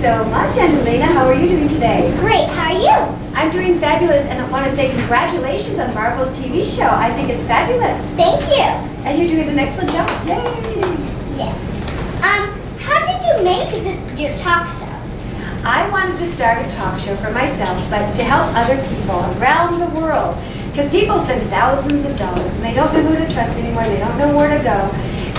so much, Angelina. How are you doing today? Great, how are you? I'm doing fabulous, and I want to say congratulations on Marvel's TV show. I think it's fabulous. Thank you. And you're doing an excellent job. Yay! Yes. How did you make your talk show? I wanted to start a talk show for myself, but to help other people around the world. Because people spend thousands of dollars, and they don't know who to trust anymore. They don't know where to go.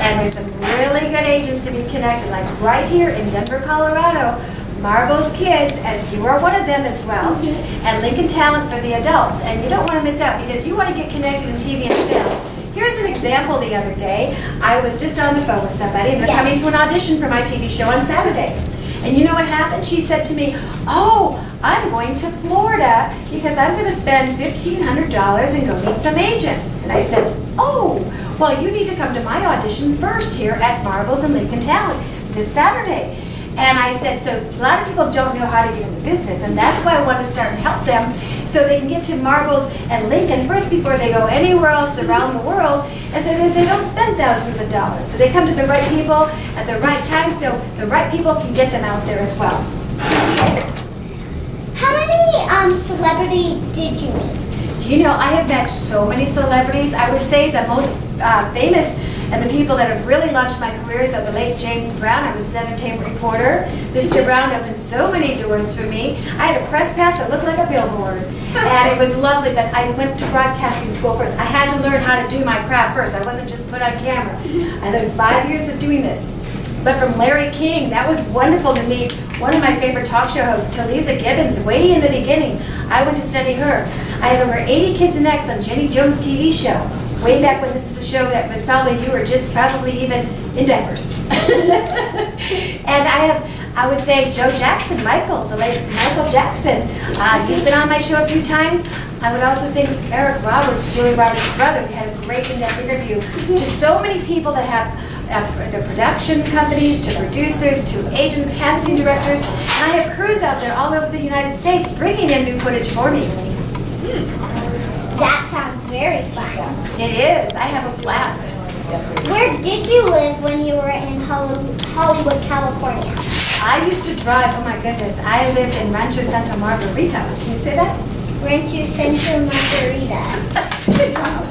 And there's some really good agents to be connected, like right here in Denver, Colorado. Marvel's Kids, as you are one of them as well, and Lincoln Talent for the adults. And you don't want to miss out because you want to get connected in TV and film. Here's an example the other day. I was just on the phone with somebody, and they're coming to an audition for my TV show on Saturday. And you know what happened? She said to me, "Oh, I'm going to Florida because I'm going to spend $1,500 and go meet some agents." And I said, "Oh, well, you need to come to my audition first here at Marvel's and Lincoln Talent this Saturday." And I said, so a lot of people don't know how to get into business, and that's why I want to start and help them so they can get to Marvel's and Lincoln first before they go anywhere else around the world, and so that they don't spend thousands of dollars. So they come to the right people at the right time so the right people can get them out there as well. How many celebrities did you meet? Do you know, I have met so many celebrities. I would say the most famous and the people that have really launched my careers are the late James Brown. I was his entertainment reporter. Mr. Brown opened so many doors for me. I had a press pass that looked like a billboard. And it was lovely, but I went to broadcasting school first. I had to learn how to do my craft first. I wasn't just put on camera. I learned 5 years of doing this. But from Larry King, that was wonderful to meet one of my favorite talk show hosts, Talisa Gibbons, way in the beginning. I went to study her. I had over 80 kids and X on Jenny Jones' TV show. Way back when this is a show that was probably, you were just probably even in diapers. And I would say Joe Jackson, Michael, the late Michael Jackson. He's been on my show a few times. I would also think Eric Roberts, Julie Roberts' brother. We had a great in-depth interview. Just so many people that have the production companies, to producers, to agents, casting directors. And I have crews out there all over the United States bringing in new footage for me. That sounds very fun. It is. I have a blast. Where did you live when you were in Hollywood, California? I used to drive, oh my goodness, I lived in Rancho Santa Margarita. Can you say that? Rancho Santa Margarita. Good job.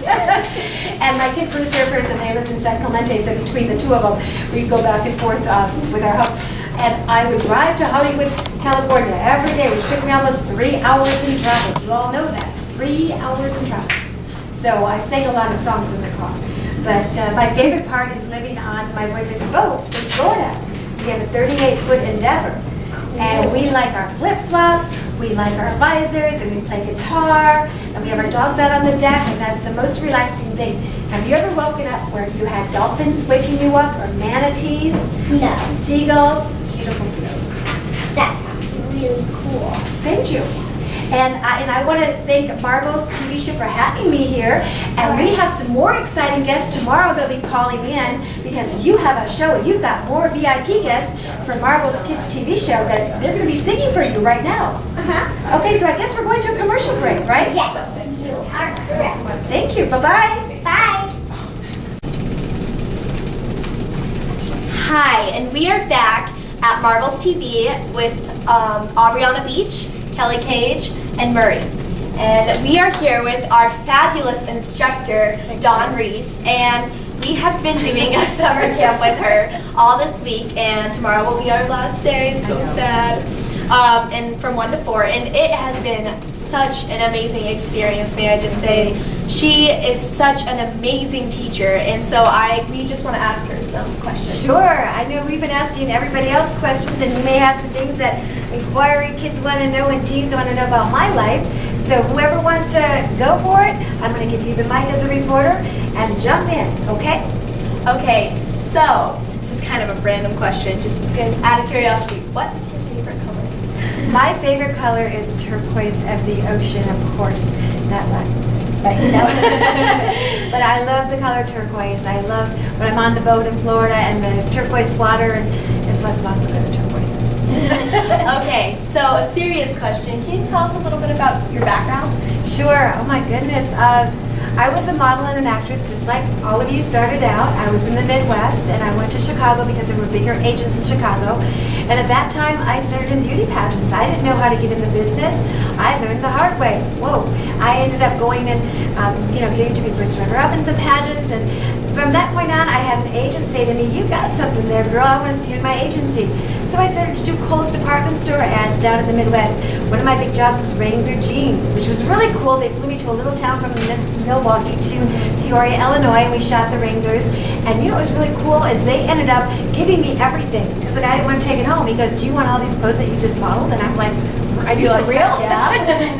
And my kids were surfers and they lived in San Clemente, so between the two of them, we'd go back and forth with our house. And I would drive to Hollywood, California every day, which took me almost 3 hours in traffic. You all know that. 3 hours in traffic. So I sang a lot of songs in the car. But my favorite part is living on my boyfriend's boat in Florida. We have a 38-foot Endeavor. And we like our flip-flops, we like our visors, and we play guitar, and we have our dogs out on the deck, and that's the most relaxing thing. Have you ever woken up where you had dolphins waking you up, or manatees? No. Seagulls? Beautiful feeling. That sounds really cool. Thank you. And I want to thank Marvel's TV show for having me here. And we have some more exciting guests tomorrow they'll be calling in because you have a show and you've got more VIP guests for Marvel's Kids TV show that they're going to be singing for you right now. Okay, so I guess we're going to a commercial break, right? Yes, you are correct. Thank you. Bye-bye. Bye. Hi, and we are back at Marvel's TV with Aubriana Beach, Kelly Cage, and Murray. And we are here with our fabulous instructor, Dawn Reese, and we have been doing a summer camp with her all this week, and tomorrow will be our last day. It's so sad. And from 1 to 4, and it has been such an amazing experience, may I just say. She is such an amazing teacher, and so we just want to ask her some questions. Sure. I know we've been asking everybody else questions, and you may have some things that inquiring kids want to know and teens want to know about my life. So whoever wants to go for it, I'm going to give you the mic as a reporter and jump in, okay? Okay, so this is kind of a random question, just out of curiosity. What is your favorite color? My favorite color is turquoise of the ocean, of course. Not like, but you know. But I love the color turquoise. I love when I'm on the boat in Florida and the turquoise water and plus lots of other turquoise. Okay, so a serious question. Can you tell us a little bit about your background? Sure. Oh my goodness. I was a model and an actress, just like all of you started out. I was in the Midwest, and I went to Chicago because there were bigger agents in Chicago. And at that time, I started in beauty pageants. I didn't know how to get in the business. I learned the hard way. Whoa. I ended up going and, getting to be first runner-up in some pageants. And from that point on, I had an agent say to me, "You got something there, girl. I want to see you in my agency." So I started to do Kohl's department store ads down in the Midwest. One of my big jobs was Wrangler jeans, which was really cool. They flew me to a little town from Milwaukee to Peoria, Illinois, and we shot the Wranglers. And you know what was really cool is they ended up giving me everything because the guy didn't want to take it home. He goes, "Do you want all these clothes that you just modeled?" And I'm like, "Are you for real?" Yeah.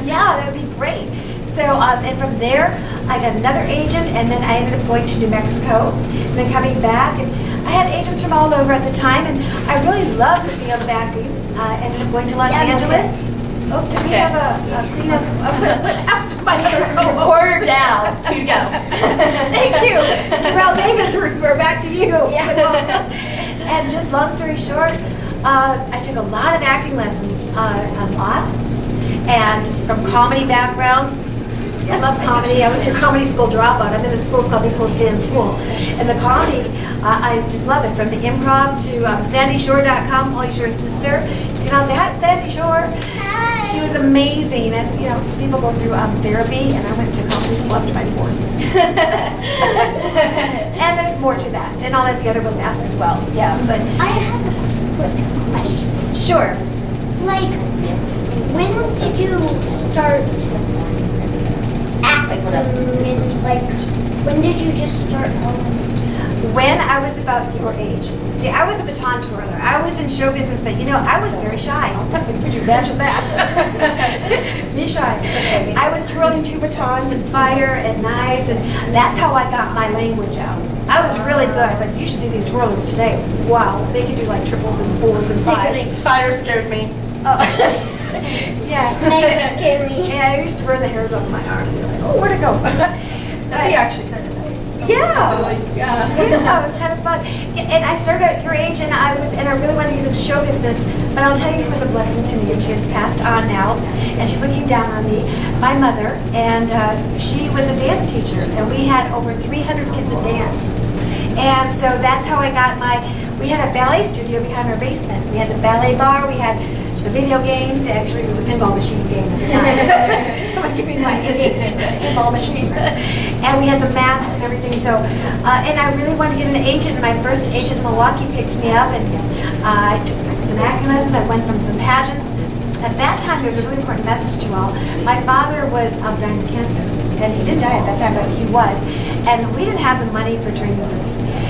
Yeah, that would be great. So, and from there, I got another agent, and then I ended up going to New Mexico, and then coming back, and I had agents from all over at the time, and I really loved the field of acting. Ended up going to Los Angeles. Oh, do we have a cleanup? After my other co-host. Quarter down, 2 to go. Thank you. Terrell Davis, we're back to you. And just long story short, I took a lot of acting lessons, a lot, and from comedy background. I love comedy. I was your comedy school dropout. I've been to schools called Equal Stand School. And the comedy, I just love it. From the improv to sandyshore.com, Pauly Shore's sister. You can all say, "Hi, Sandy Shore." Hi. She was amazing. And, some people go through therapy, and I went to comedy school after my divorce. And there's more to that. And I'll let the other ones ask as well. Yeah, but I have a quick question. sure. Like, when did you start acting? Like, when did you just start When I was about your age. See, I was a baton twirler. I was in show business, but I was very shy. Could you imagine that? Me shy. I was twirling 2 batons and fire and knives, and that's how I got my language out. I was really good, but you should see these twirlers today. Wow, they can do like triples and 4s and 5s. Fire scares me. Oh. Yeah. Knives scare me. And I used to burn the hairs off my arm. You're like, oh, where'd it go? That'd be actually kind of nice. Yeah. Yeah. Yeah, it was kind of fun. Yeah, and I started at your age, and I really wanted to get into show business. But I'll tell you, it was a blessing to me, and she has passed on now, and she's looking down on me. My mother, and she was a dance teacher, and we had over 300 kids in dance. And so that's how I got we had a ballet studio behind our basement. We had the ballet bar, we had the video games. Actually, it was a pinball machine game at the time. I'm giving my age, pinball machine. And we had the mats and everything. So, and I really wanted to get an agent. And my first agent in Milwaukee picked me up, and I took some acting lessons. I went from some pageants. At that time, there's a really important message to all. My father was dying of cancer, and he didn't die at that time, but he was. And we didn't have the money for training him.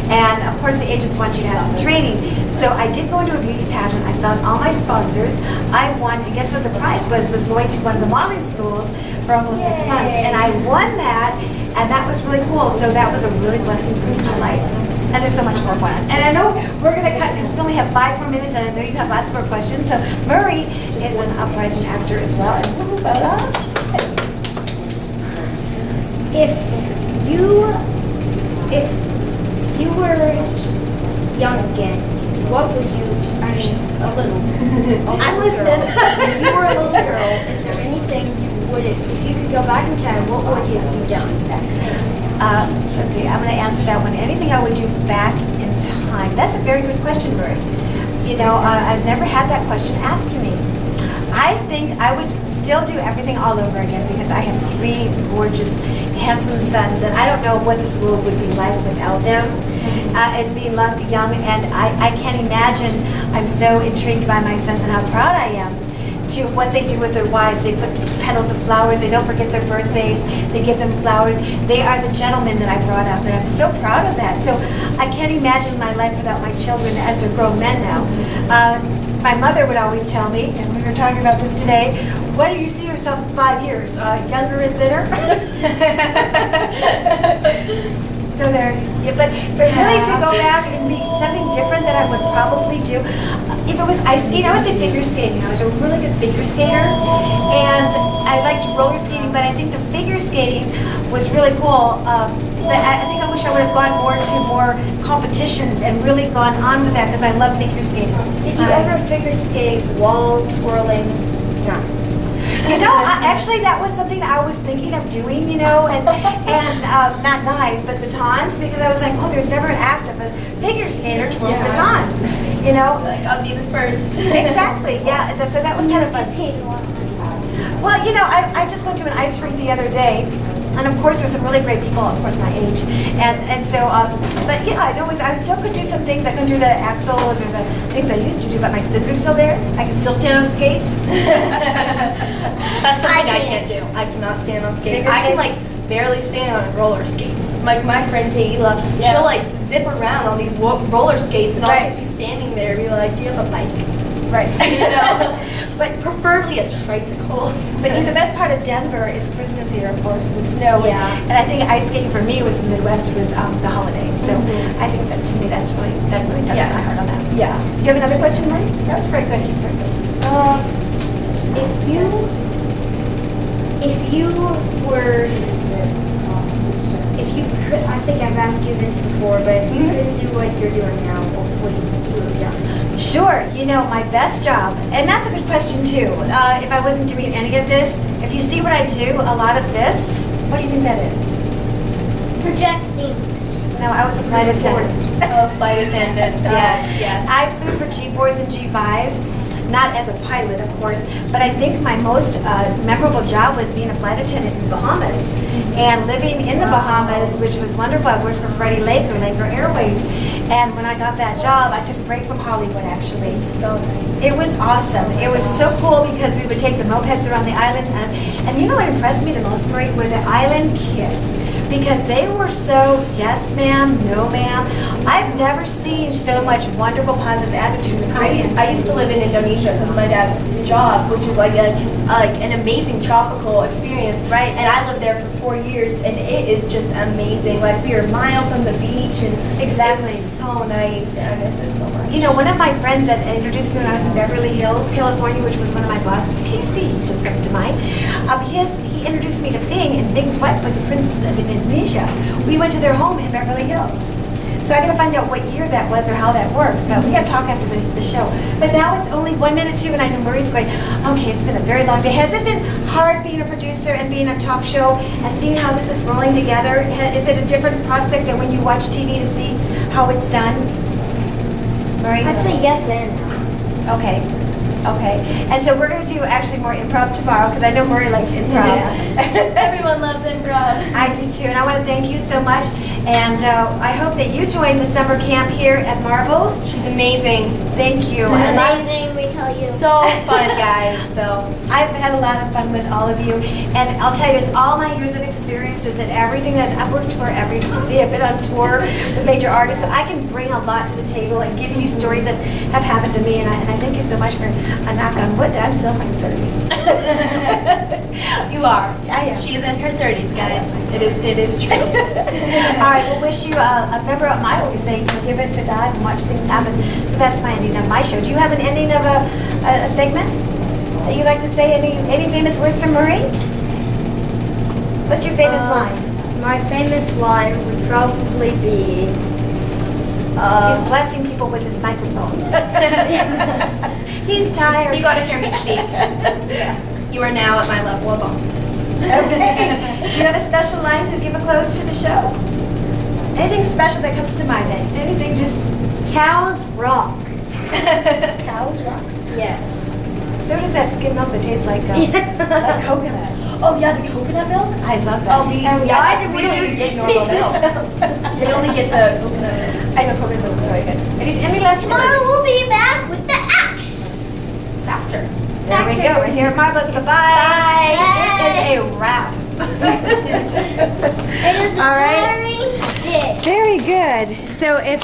And of course, the agents want you to have some training. So I did go into a beauty pageant. I found all my sponsors. I won, and guess what the prize was? Was going to one of the modeling schools for almost 6 months. And I won that, and that was really cool. So that was a really blessing for me in my life. And there's so much more fun. And I know we're going to cut this. We only have 5 more minutes, and I know you have lots more questions. So Murray is an uprising actor as well. And If you were young again, what would you, just a little, I'm listening. if you were a little girl, is there anything if you could go back in time, what would you have done? Let's see, I'm going to answer that one. Anything I would do back in time? That's a very good question, Murray. I've never had that question asked to me. I think I would still do everything all over again because I have 3 gorgeous, handsome sons, and I don't know what this world would be like without them. As being young, and I can't imagine. I'm so intrigued by my sons and how proud I am to what they do with their wives. They put petals of flowers. They don't forget their birthdays. They give them flowers. They are the gentlemen that I brought up, and I'm so proud of that. So I can't imagine my life without my children as they're grown men now. My mother would always tell me, and we were talking about this today, what do you see yourself in 5 years? Younger and thinner? So there, but really to go back and be something different that I would probably do. If it was ice skating, I would say figure skating. I was a really good figure skater, and I liked roller skating, but I think the figure skating was really cool. But I think I wish I would have gone more competitions and really gone on with that because I love figure skating. Did you ever figure skate while twirling drums? You know, actually, that was something that I was thinking of doing, you know, and not knives, but batons, because I was like, oh, there's never an act of a figure skater twirling batons, you know? Like, I'll be the first. Exactly, yeah, so that was kind of fun. Paid a lot of money. Well, you know, I just went to an ice rink the other day, and of course, there's some really great people, of course, my age, and so, but yeah, I still could do some things. I couldn't do the axles or the things I used to do, but my spins are still there. I can still stand on skates. That's something I can't do. I cannot stand on skates. Figure I can skates? like barely stand on roller skates. Like my friend Kayla, Yeah. she'll like zip around on these roller skates, and I'll Right. just be standing there and be like, "Do you have a bike?" Right. You know, But preferably a tricycle. But the best part of Denver is Christmas here, of course, the snow. Yeah. And I think ice skating for me was the Midwest was the holidays. So I think that to me that really touches Yeah. my heart on that. Yeah. Do you have another question, Marie? That was very good. He's very good. If you were, if you could, I think I've asked you this before, but if you could do what you're doing now, what would you have done? Sure. You know, my best job, and that's a good question too. If I wasn't doing any of this, if you see what I do, a lot of this, what do you think that is? Project things. No, I was a flight attendant. A flight attendant. Yes, yes. I flew for G4s and G5s, not as a pilot, of course, but I think my most memorable job was being a flight attendant in the Bahamas and living in the Bahamas, which was wonderful. I worked for Freddie Laker, Laker Airways, and when I got that job, I took a break from Hollywood, actually. So nice. It was awesome. It was so cool because we would take the mopeds around the islands, and you know what impressed me the most, Marie, were the island kids. Because they were so, yes ma'am, no ma'am. I've never seen so much wonderful positive attitude in the Caribbean. I used to live in Indonesia because my dad's job, which is like an amazing tropical experience. Right. And I lived there for 4 years, and it is just amazing. Like we were a mile from the beach, and Exactly. it's so nice, and I miss it so much. You know, one of my friends that introduced me when I was in Beverly Hills, California, which was one of my bosses, Casey, just comes to mind. He introduced me to Bing, and Bing's wife was a princess of Indonesia. We went to their home in Beverly Hills. So I gotta find out what year that was or how that works, but we gotta talk after the show. But now it's only 1 minute to, and I know Murray's going, okay, it's been a very long day. Has it been hard being a producer and being a talk show and seeing how this is rolling together? Is it a different prospect than when you watch TV to see how it's done? Murray? I'd say yes and no. Okay. And so we're going to do actually more improv tomorrow because I know Murray likes improv. Everyone loves improv. I do too, and I want to thank you so much. And I hope that you join the summer camp here at Marbles. She's amazing. Thank you. And Amazing, we tell you. So fun, guys. So I've had a lot of fun with all of you, and I'll tell you, it's all my years of experiences and everything that I've worked for everybody. I've been on tour with major artists, so I can bring a lot to the table and give you stories that have happened to me, and I thank you so much for a knock on wood. I'm still in my 30s. you are. I am. She is in her 30s, guys. It is true. All right, we'll wish you a member of my always saying, give it to God and watch things happen. So that's my ending of my show. Do you have an ending of a segment that you'd like to say? Any famous words from Marie? What's your famous line? My famous line would probably be, He's blessing people with his microphone. He's tired. You got to hear me speak. You are now at my level of awesomeness. Okay. Do you have a special line to give a close to the show? Anything special that comes to mind then? Anything just cows rock. cows rock? Yes. So does that skim milk that tastes like coconut. Oh yeah, the coconut milk. I love that. Oh, we And don't even get normal milk. We only get the coconut milk. I know coconut milk is very good. Any last Tomorrow words? we'll be back with the axe. After. There we go. We're here at Marbles. Bye-bye. Bye. It is a wrap. It is a All right. tiring day. Very good. So if